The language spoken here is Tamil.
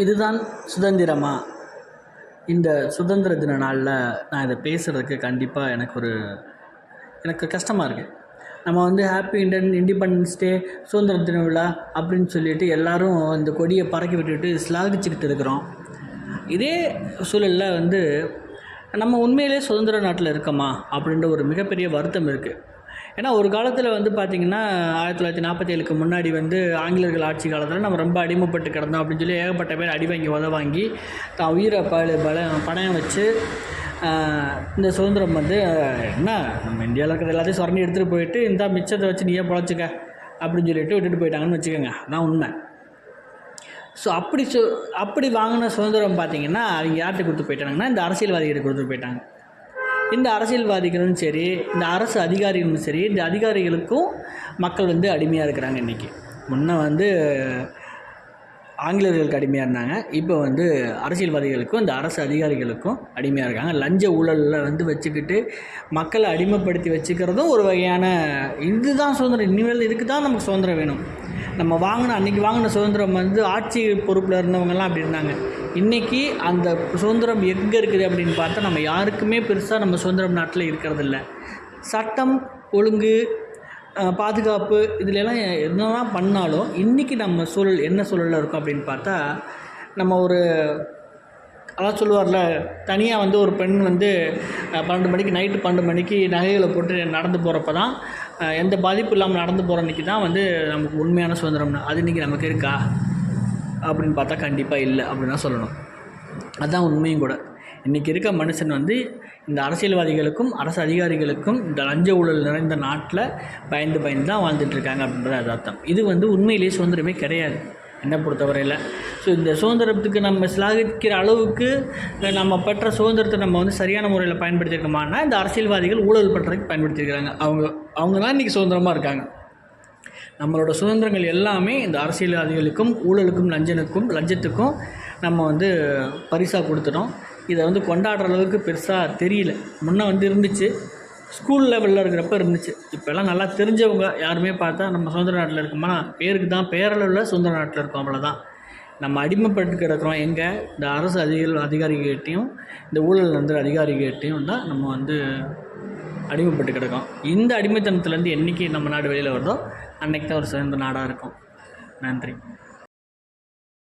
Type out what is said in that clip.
இதுதான் சுதந்திரமா? இந்த சுதந்திர தின நாளில் நான் இதை பேசுகிறதுக்கு கண்டிப்பாக எனக்கு கஷ்டமாக இருக்குது. நம்ம வந்து ஹாப்பி இண்டிபெண்டன்ஸ் டே, சுதந்திர தின விழா அப்படின்னு சொல்லிட்டு எல்லோரும் இந்த கொடியை பறக்கி விட்டுட்டு ஸ்லாகிச்சுக்கிட்டு இருக்கிறோம். இதே சூழலில் வந்து நம்ம உண்மையிலே சுதந்திர நாட்டில் இருக்கோமா அப்படின்ற ஒரு மிகப்பெரிய வருத்தம் இருக்குது. ஏன்னா ஒரு காலத்தில் வந்து பார்த்திங்கன்னா 1947க்கு முன்னாடி வந்து ஆங்கிலேயர்கள் ஆட்சி காலத்தில் நம்ம ரொம்ப அடிமைப்பட்டு கிடந்தோம் அப்படின்னு சொல்லி ஏகப்பட்ட பேர் அடி வாங்கி வாங்கி தான் உயிரை பணம் வச்சு இந்த சுதந்திரம் வந்து என்ன நம்ம இந்தியாவில் இருக்கிறது எல்லாத்தையும் சொரணி எடுத்துகிட்டு போயிட்டு இந்த மிச்சத்தை வச்சு நீயே பொழைச்சிக்க அப்படின்னு சொல்லிட்டு விட்டுட்டு போயிட்டாங்கன்னு வச்சுக்கோங்க. அதான் உண்மை. ஸோ அப்படி வாங்கின சுதந்திரம் பார்த்திங்கன்னா அவங்க யார்கிட்ட கொடுத்து போயிட்டாங்கன்னா இந்த அரசியல்வாதிகிட்ட கொடுத்துட்டு போயிட்டாங்க. இந்த அரசியல்வாதிகளும் சரி, இந்த அரசு அதிகாரிகளும் சரி, இந்த அதிகாரிகளுக்கும் மக்கள் வந்து அடிமையாக இருக்கிறாங்க. இன்றைக்கி முன்னே வந்து ஆங்கிலேயர்களுக்கு அடிமையாக இருந்தாங்க, இப்போ வந்து அரசியல்வாதிகளுக்கும் இந்த அரசு அதிகாரிகளுக்கும் அடிமையாக இருக்காங்க. லஞ்ச ஊழலில் வந்து வச்சுக்கிட்டு மக்களை அடிமைப்படுத்தி வச்சுக்கிறதும் ஒரு வகையான இதுதான் சுதந்திரம். இனிமேல் இதுக்கு தான் நமக்கு சுதந்திரம் வேணும். நம்ம அன்றைக்கி வாங்கின சுதந்திரம் வந்து ஆட்சி பொறுப்பில் இருந்தவங்கெல்லாம் அப்படி இருந்தாங்க. இன்றைக்கி அந்த சுதந்திரம் எங்கே இருக்குது அப்படின்னு பார்த்தா நம்ம யாருக்குமே பெருசாக நம்ம சுதந்திரம் நாட்டில் இருக்கிறதில்ல. சட்டம் ஒழுங்கு பாதுகாப்பு இதிலெல்லாம் என்னதான் பண்ணாலும் இன்றைக்கி நம்ம என்ன சூழலில் இருக்கும் அப்படின்னு பார்த்தா நம்ம அதான் சொல்லுவார்ல, தனியாக வந்து ஒரு பெண் வந்து 12 மணிக்கு நைட்டு 12 மணிக்கு நகைகளை போட்டு நடந்து போகிறப்ப தான் எந்த பாதிப்பு இல்லாமல் நடந்து போகிற அன்றைக்கி தான் வந்து நமக்கு உண்மையான சுதந்திரம்னு. அது இன்றைக்கி நமக்கு இருக்கா அப்படின்னு பார்த்தா கண்டிப்பாக இல்லை அப்படின்னு தான் சொல்லணும். அதுதான் உண்மையும் கூட. இன்றைக்கி இருக்க மனுஷன் வந்து இந்த அரசியல்வாதிகளுக்கும் அரசு அதிகாரிகளுக்கும் இந்த லஞ்ச ஊழல் நிறைந்த நாட்டில் பயந்து தான் வாழ்ந்துட்டுருக்காங்க அப்படின்றது அர்த்தம். இது வந்து உண்மையிலேயே சுதந்திரமே கிடையாது என்னை பொறுத்தவரையில். ஸோ இந்த சுதந்திரத்துக்கு நம்ம சிலாகிக்கிற அளவுக்கு நம்ம பெற்ற சுதந்திரத்தை நம்ம வந்து சரியான முறையில் பயன்படுத்தியிருக்கோமானா இந்த அரசியல்வாதிகள் ஊழல் பண்ணுறதுக்கு பயன்படுத்தியிருக்கிறாங்க. அவங்க தான் இன்றைக்கி சுதந்திரமாக இருக்காங்க. நம்மளோட சுதந்திரங்கள் எல்லாமே இந்த அரசியல்வாதிகளுக்கும் ஊழலுக்கும் லஞ்சத்துக்கும் நம்ம வந்து பரிசாக கொடுத்துட்டோம். இதை வந்து கொண்டாடுற அளவுக்கு பெருசாக தெரியல. முன்னே வந்து இருந்துச்சு, ஸ்கூல் லெவலில் இருக்கிறப்ப இருந்துச்சு. இப்போல்லாம் நல்லா தெரிஞ்சவங்க யாருமே பார்த்தா நம்ம சுதந்திர நாட்டில் இருக்கோமா, பேருக்கு தான் பேரளவில் சுதந்திர நாட்டில் இருக்கோம், அவ்வளோதான். நம்ம அடிமைப்பட்டு கிடக்கிறோம் எங்கே? இந்த அரசு அதிகாரிகிட்டையும் இந்த ஊழல் நடந்த அதிகாரிகிட்டையும் தான் நம்ம வந்து அடிமைப்பட்டு கிடக்கோம். இந்த அடிமைத்தனத்துலேருந்து என்றைக்கு நம்ம நாடு வெளியில் வருதோ அன்றைக்கி தான் ஒரு சிறந்த நாடாக இருக்கும். நன்றி.